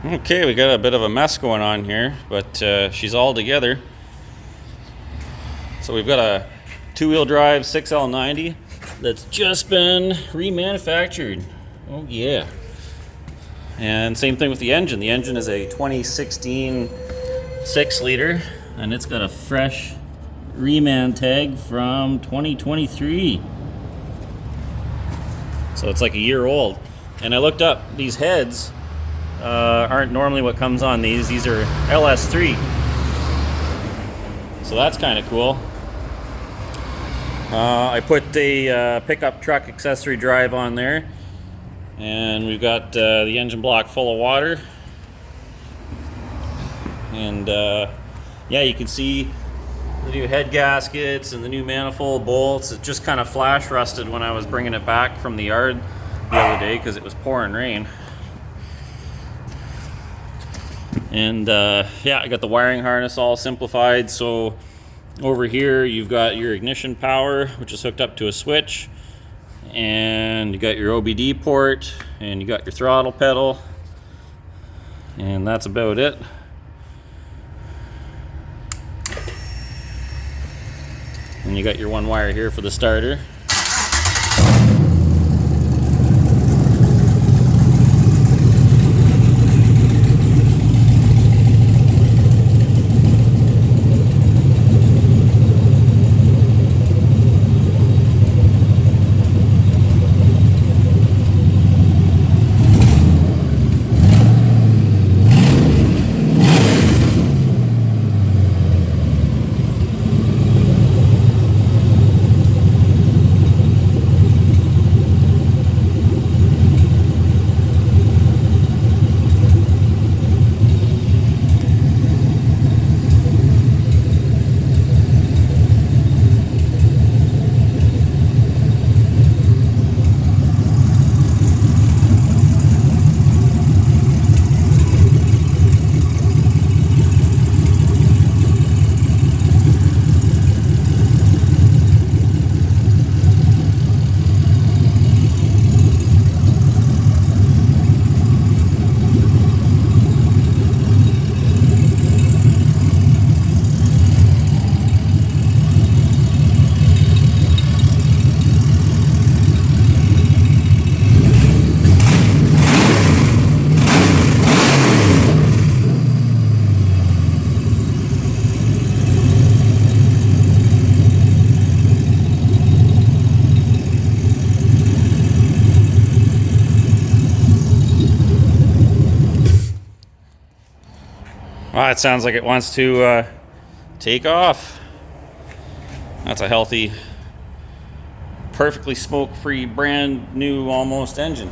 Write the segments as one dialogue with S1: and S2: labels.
S1: Okay, we got a bit of a mess going on here, but she's all together. So we've got a two-wheel drive 6L90 that's just been remanufactured. Oh yeah. And same thing with the engine. The engine is a 2016 6-liter, and it's got a fresh reman tag from 2023. So it's like a year old. And I looked up, these heads aren't normally what comes on these. These are LS3. So that's kind of cool. I put the pickup truck accessory drive on there, and we've got the engine block full of water. And yeah, you can see the new head gaskets and the new manifold bolts. It just kind of flash rusted when I was bringing it back from the yard the other day because it was pouring rain. And yeah, I got the wiring harness all simplified. So over here you've got your ignition power, which is hooked up to a switch, and you got your OBD port, and you got your throttle pedal, and that's about it. And you got your one wire here for the starter. Well, it sounds like it wants to take off. That's a healthy, perfectly smoke-free, brand new almost engine.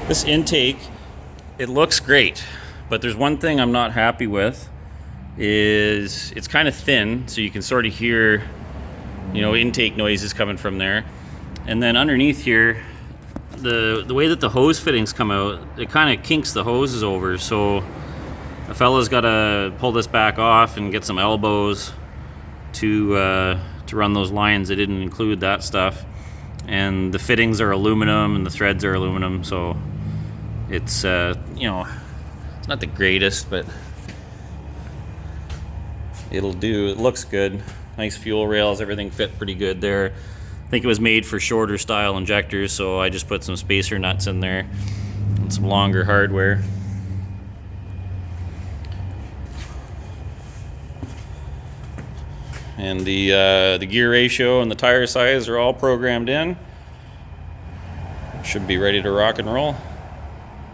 S1: This intake, it looks great, but there's one thing I'm not happy with, is it's kind of thin, so you can sort of hear, intake noises coming from there. And then underneath here, the way that the hose fittings come out, it kind of kinks the hoses over, so a fella's got to pull this back off and get some elbows to run those lines. They didn't include that stuff, and the fittings are aluminum and the threads are aluminum, so it's it's not the greatest, but it'll do. It looks good. Nice fuel rails, everything fit pretty good there. I think it was made for shorter style injectors, so I just put some spacer nuts in there and some longer hardware. And the gear ratio and the tire size are all programmed in. Should be ready to rock and roll.